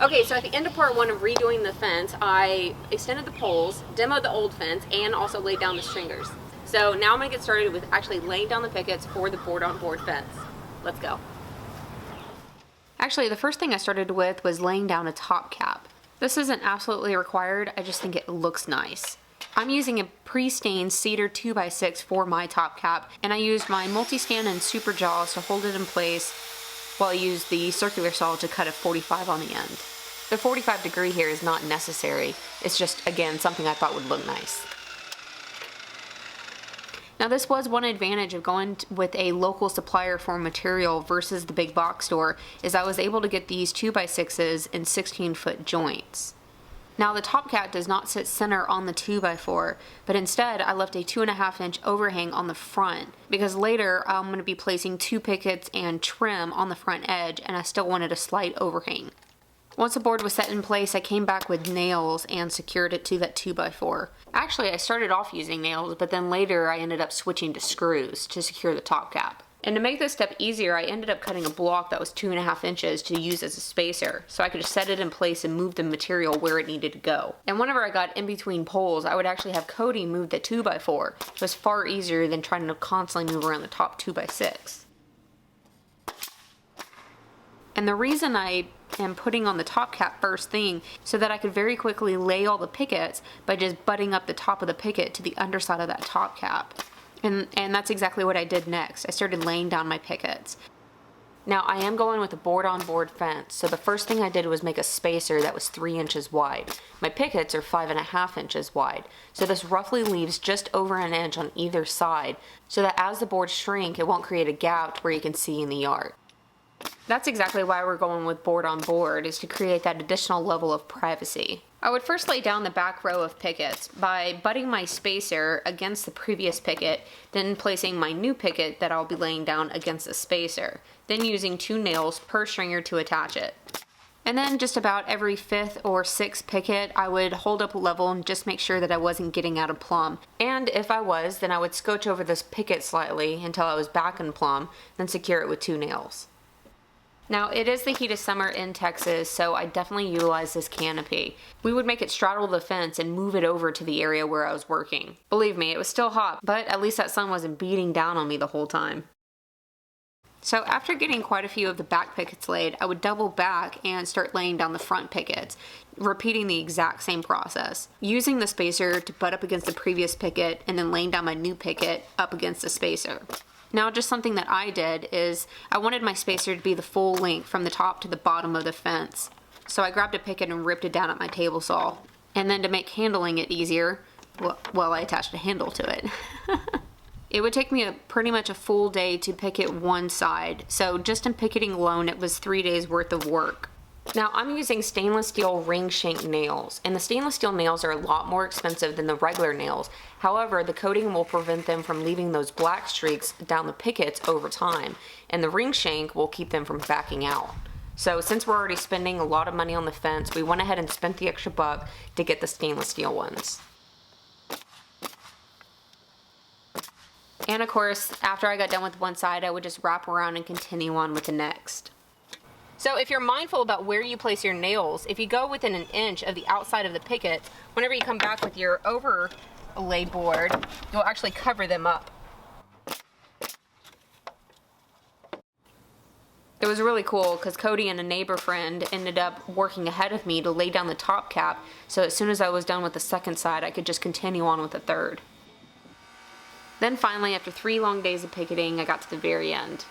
Okay, so at the end of part 1 of redoing the fence, I extended the poles, demoed the old fence, and also laid down the stringers. So now I'm going to get started with actually laying down the pickets for the board-on-board fence. Let's go. Actually, the first thing I started with was laying down a top cap. This isn't absolutely required, I just think it looks nice. I'm using a pre-stained Cedar 2x6 for my top cap, and I used my multi-stand and super jaws to hold it in place while I used the circular saw to cut a 45 on the end. The 45 degree here is not necessary, it's just, again, something I thought would look nice. Now this was one advantage of going with a local supplier for material versus the big box store, is I was able to get these 2x6s in 16-foot joints. Now the top cap does not sit center on the 2x4, but instead I left a 2.5-inch overhang on the front because later I'm going to be placing 2 pickets and trim on the front edge, and I still wanted a slight overhang. Once the board was set in place, I came back with nails and secured it to that 2x4. Actually, I started off using nails, but then later I ended up switching to screws to secure the top cap. And to make this step easier, I ended up cutting a block that was 2.5 inches to use as a spacer, so I could just set it in place and move the material where it needed to go. And whenever I got in between poles, I would actually have Cody move the 2x4. It was far easier than trying to constantly move around the top 2x6. And the reason I am putting on the top cap first thing so that I could very quickly lay all the pickets by just butting up the top of the picket to the underside of that top cap. And that's exactly what I did next. I started laying down my pickets. Now I am going with a board-on-board fence, so the first thing I did was make a spacer that was 3 inches wide. My pickets are 5.5 inches wide, so this roughly leaves just over an inch on either side, so that as the boards shrink, it won't create a gap to where you can see in the yard. That's exactly why we're going with board on board, is to create that additional level of privacy. I would first lay down the back row of pickets by butting my spacer against the previous picket, then placing my new picket that I'll be laying down against the spacer, then using 2 nails per stringer to attach it. And then just about every 5th or 6th picket, I would hold up a level and just make sure that I wasn't getting out of plumb. And if I was, then I would scotch over this picket slightly until I was back in plumb, then secure it with 2 nails. Now, it is the heat of summer in Texas, so I definitely utilize this canopy. We would make it straddle the fence and move it over to the area where I was working. Believe me, it was still hot, but at least that sun wasn't beating down on me the whole time. So after getting quite a few of the back pickets laid, I would double back and start laying down the front pickets, repeating the exact same process. Using the spacer to butt up against the previous picket and then laying down my new picket up against the spacer. Now, just something that I did is I wanted my spacer to be the full length from the top to the bottom of the fence. So I grabbed a picket and ripped it down at my table saw. And then to make handling it easier, well, I attached a handle to it. It would take me pretty much a full day to picket one side. So just in picketing alone, it was 3 days worth of work. Now, I'm using stainless steel ring shank nails, and the stainless steel nails are a lot more expensive than the regular nails. However, the coating will prevent them from leaving those black streaks down the pickets over time, and the ring shank will keep them from backing out. So since we're already spending a lot of money on the fence, we went ahead and spent the extra buck to get the stainless steel ones. And of course, after I got done with one side, I would just wrap around and continue on with the next. So if you're mindful about where you place your nails, if you go within an inch of the outside of the pickets, whenever you come back with your overlay board, you'll actually cover them up. It was really cool because Cody and a neighbor friend ended up working ahead of me to lay down the top cap, so as soon as I was done with the second side, I could just continue on with the third. Then finally, after 3 long days of picketing, I got to the very end.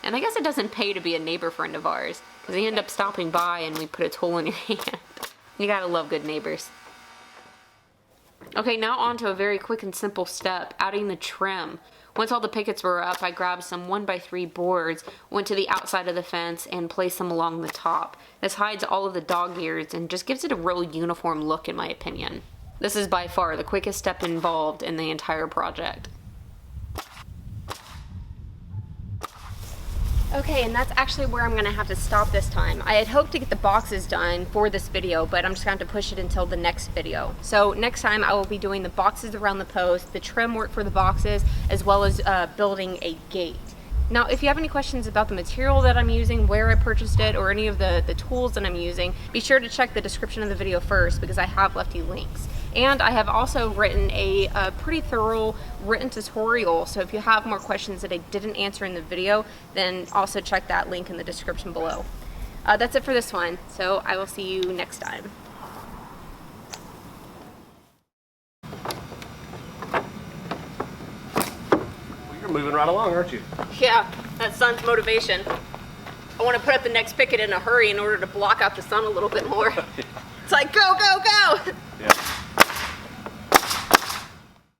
And I guess it doesn't pay to be a neighbor friend of ours, because they end up stopping by and we put a tool in your hand. You gotta love good neighbors. Okay, now on to a very quick and simple step, adding the trim. Once all the pickets were up, I grabbed some 1x3 boards, went to the outside of the fence, and placed them along the top. This hides all of the dog ears and just gives it a real uniform look, in my opinion. This is by far the quickest step involved in the entire project. Okay, and that's actually where I'm going to have to stop this time. I had hoped to get the boxes done for this video, but I'm just going to have to push it until the next video. So next time I will be doing the boxes around the post, the trim work for the boxes, as well as building a gate. Now, if you have any questions about the material that I'm using, where I purchased it, or any of the tools that I'm using, be sure to check the description of the video first, because I have left you links. And I have also written a pretty thorough written tutorial, so if you have more questions that I didn't answer in the video, then also check that link in the description below. That's it for this one, so I will see you next time. You're moving right along, aren't you? Yeah, that's sun's motivation. I want to put up the next picket in a hurry in order to block out the sun a little bit more. It's like, go, go, go! Yeah.